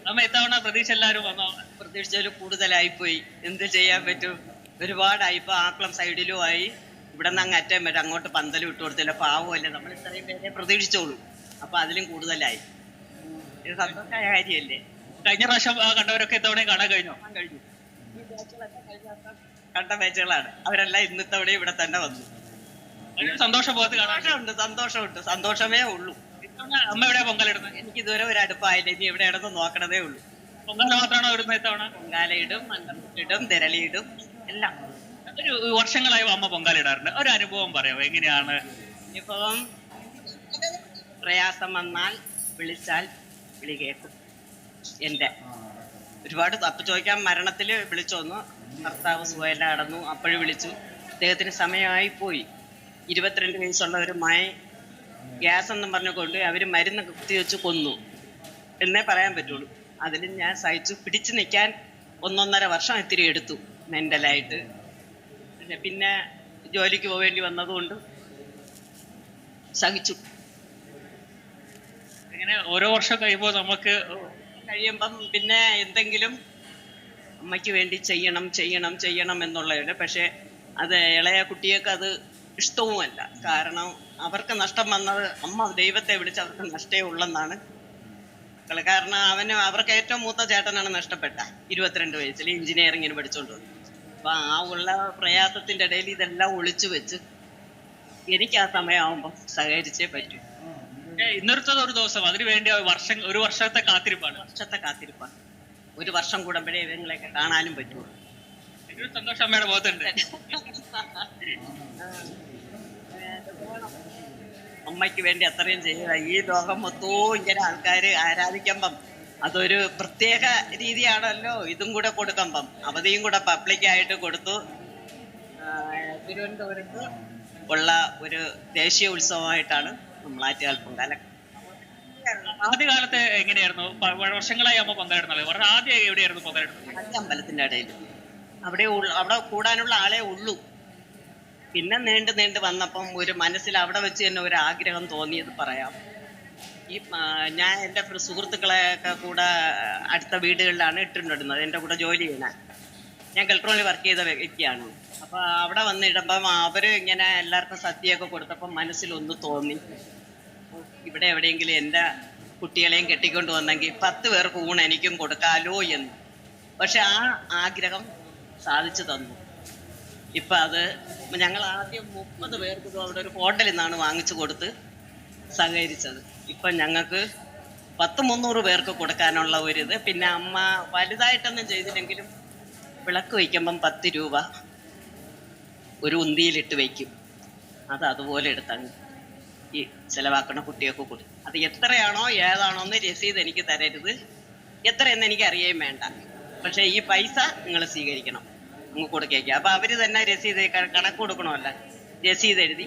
അമ്മ ഇത്തവണ പ്രതീക്ഷ എല്ലാവരും വന്നോ? പ്രതീക്ഷിച്ചതിൽ കൂടുതലായിപ്പോയി. എന്ത് ചെയ്യാൻ പറ്റും? ഒരുപാടായി. ഇപ്പൊ ആക്കുളം സൈഡിലും ആയി. ഇവിടെ നിന്ന് അങ്ങ് അറ്റം വരെ അങ്ങോട്ട് പന്തലും ഇട്ട് കൊടുത്തില്ല. പാവമല്ലേ, നമ്മൾ ഇത്രയും പേരെ പ്രതീക്ഷിച്ചോളൂ. അപ്പൊ അതിലും കൂടുതലായി. ഇത് സന്തോഷമായ കാര്യമല്ലേ? കഴിഞ്ഞ പ്രാവശ്യം കണ്ടവരൊക്കെ ഇത്തവണ കാണാൻ കഴിഞ്ഞോ? കഴിഞ്ഞു. ഈ ബാച്ചുകളൊക്കെ കഴിഞ്ഞ വർഷം കണ്ട ബാച്ചുകളാണ്. അവരെല്ലാം ഇന്നത്തവണ ഇവിടെ തന്നെ വന്നു. സന്തോഷബോധത്തിൽ കാണാൻ സന്തോഷമുണ്ട്. സന്തോഷമേ ഉള്ളൂ. ഇത്തവണ അമ്മ എവിടെയാ പൊങ്കാലിടുന്നത്? എനിക്ക് ഇതുവരെ ഒരു അടുപ്പായില്ല. ഇനി എവിടെ ഇടന്ന് നോക്കണതേ ഉള്ളൂ. പൊങ്കാല മാത്രമാണോ ഇടുന്നത് ഇത്തവണ? പൊങ്കാലയിടും, മണ്ഡപത്തിലിടും, തിരളിയിടും, എല്ലാം. ഒരു വർഷങ്ങളായി അമ്മ പൊങ്കാല ഇടാറുണ്ട്. ഒരു അനുഭവം പറയാമോ, എങ്ങനെയാണ്? അനുഭവം, പ്രയാസം വന്നാൽ വിളിച്ചാൽ വിളി കേൾക്കും. എൻ്റെ ഒരുപാട് തപ്പ് ചോദിക്കാൻ മരണത്തിൽ വിളിച്ചു വന്നു. ഭർത്താവ് സുഖമില്ല കടന്നു, അപ്പോഴും വിളിച്ചു. അദ്ദേഹത്തിന് സമയമായി പോയി. 22 വയസ്സുള്ള ഒരു ഗ്യാസ് എന്നും പറഞ്ഞുകൊണ്ട് അവർ മരുന്ന് കുത്തിവെച്ച് കൊന്നു എന്നേ പറയാൻ പറ്റുള്ളൂ. അതിലും ഞാൻ സഹിച്ചു. പിടിച്ചു നിൽക്കാൻ 1.5 വർഷം ഇത്തിരി എടുത്തു മെൻ്റലായിട്ട്. പിന്നെ ജോലിക്ക് പോവേണ്ടി വന്നതുകൊണ്ട് സഹിച്ചു. ഇങ്ങനെ ഓരോ വർഷം കഴിയുമ്പോൾ കഴിയുമ്പം പിന്നെ എന്തെങ്കിലും അമ്മയ്ക്ക് വേണ്ടി ചെയ്യണം എന്നുള്ളതാണ്. പക്ഷേ അത് ഇളയ കുട്ടിയൊക്കെ അത് ഇഷ്ടവുമല്ല. കാരണം അവർക്ക് നഷ്ടം വന്നത് അമ്മ ദൈവത്തെ വിളിച്ച് അവർക്ക് നഷ്ടേ ഉള്ളെന്നാണ്. കാരണം അവർക്ക് ഏറ്റവും മൂത്ത ചേട്ടനാണ് നഷ്ടപ്പെട്ട. 22 വയസ്സിൽ എഞ്ചിനീയറിങ്ങിന് പഠിച്ചുകൊണ്ട് വന്നു. അപ്പൊ ആ ഉള്ള പ്രയാസത്തിന്റെ ഇടയിൽ ഇതെല്ലാം ഒളിച്ചു വെച്ച് എനിക്ക് ആ സമയമാകുമ്പോൾ സഹകരിച്ചേ പറ്റൂ. ഇന്നത്തെ ഒരു ദിവസം അതിനു വേണ്ടി ഒരു വർഷത്തെ കാത്തിരിപ്പാണ്. ഒരു വർഷം കൂടുമ്പോഴേ ഇവങ്ങളെയൊക്കെ കാണാനും പറ്റുള്ളൂ. സന്തോഷം അമ്മയുടെ മുഖത്തുണ്ട്. അമ്മയ്ക്ക് വേണ്ടി അത്രയും ചെയ്യുക. ഈ ലോകം മൊത്തവും ഇങ്ങനെ ആൾക്കാർ ആരാധിക്കുമ്പം അതൊരു പ്രത്യേക രീതിയാണല്ലോ. ഇതും കൂടെ കൊടുക്കുമ്പം അവധിയും കൂടെ പബ്ലിക്കായിട്ട് കൊടുത്തു. തിരുവനന്തപുരത്ത് ഉള്ള ഒരു ദേശീയ ഉത്സവമായിട്ടാണ് നമ്മളാറ്റുകാൽ പൊങ്കാല. ആദ്യകാലത്ത് എങ്ങനെയായിരുന്നു? വർഷങ്ങളായി അമ്മ പങ്കെടുക്കുന്നത്. ആദ്യം എവിടെയായിരുന്നു പങ്കെടുക്കുന്നത്? അമ്പലത്തിന്റെ ഇടയിൽ. അവിടെ കൂടാനുള്ള ആളെ ഉള്ളൂ. പിന്നെ നീണ്ടു വന്നപ്പം ഒരു മനസ്സിൽ അവിടെ വെച്ച് തന്നെ ഒരു ആഗ്രഹം തോന്നിയത് പറയാം. ഞാൻ എൻ്റെ സുഹൃത്തുക്കളെയൊക്കെ കൂടെ അടുത്ത വീടുകളിലാണ് ഇട്ടിട്ടുണ്ടിരുന്നത്. എൻ്റെ കൂടെ ജോലി ചെയ്യണ ഞാൻ കെൽട്രോണിൽ വർക്ക് ചെയ്ത വ്യക്തിയാണ്. അപ്പോൾ അവിടെ വന്നിടുമ്പം അവർ ഇങ്ങനെ എല്ലാവർക്കും സദ്യയൊക്കെ കൊടുത്തപ്പം മനസ്സിലൊന്ന് തോന്നി, ഇവിടെ എവിടെയെങ്കിലും എൻ്റെ കുട്ടികളെയും കെട്ടിക്കൊണ്ട് വന്നെങ്കിൽ 10 പേർക്ക് ഊണ് എനിക്കും കൊടുക്കാലോ എന്ന്. പക്ഷെ ആ ആഗ്രഹം സാധിച്ചു തന്നു. ഇപ്പം അത് ഞങ്ങൾ ആദ്യം 30 പേർക്ക് അവിടെ ഒരു ഹോട്ടലിൽ നിന്നാണ് വാങ്ങിച്ചു കൊടുത്ത് സഹകരിച്ചത്. ഇപ്പം ഞങ്ങൾക്ക് 100-300 പേർക്ക് കൊടുക്കാനുള്ള ഒരിത്. പിന്നെ അമ്മ വലുതായിട്ടൊന്നും ചെയ്തില്ലെങ്കിലും വിളക്ക് വയ്ക്കുമ്പം 10 രൂപ ഒരു ഉന്തിയിലിട്ട് വയ്ക്കും. അതുപോലെ എടുത്തങ്ങ് ഈ ചിലവാക്കണ കുട്ടിയൊക്കെ കൊടുക്കും. അത് എത്രയാണോ ഏതാണോ എന്ന് രസീത് എനിക്ക് തരരുത്, എത്രയെന്ന് എനിക്ക് അറിയുകയും വേണ്ട. പക്ഷേ ഈ പൈസ നിങ്ങൾ സ്വീകരിക്കണം, അങ്ങ് കൊടുക്കേക്കുക. അപ്പം അവർ തന്നെ രസീത് കണക്ക് കൊടുക്കണമല്ല, രസീത് എഴുതി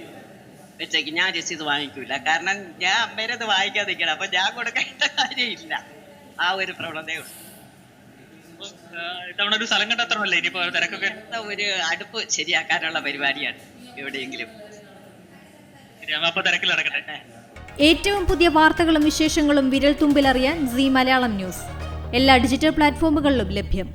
വെച്ചേക്ക്. ഞാൻ രസീത് വാങ്ങിക്കൂല, കാരണം ഞാൻ അമ്മേരത് വാങ്ങിക്കാതെ നിൽക്കണം. അപ്പം ഞാൻ കൊടുക്കേണ്ട കാര്യമില്ല. ആ ഒരു പ്രവണതയുള്ളൂ. ഇത്തവണ ഒരു സ്ഥലം കണ്ടെത്തണമല്ലേ ഇനിയിപ്പോ തിരക്കൊക്കെ? ഒരു അടുപ്പ് ശരിയാക്കാനുള്ള പരിപാടിയാണ് എവിടെയെങ്കിലും. അപ്പൊ തിരക്കിൽ നടക്കട്ടെ. ഏറ്റവും പുതിയ വാർത്തകളും വിശേഷങ്ങളും വിരൽ തുമ്പിലറിയാൻ സീ മലയാളം ന്യൂസ് എല്ലാ ഡിജിറ്റൽ പ്ലാറ്റ്ഫോമുകളിലും ലഭ്യം.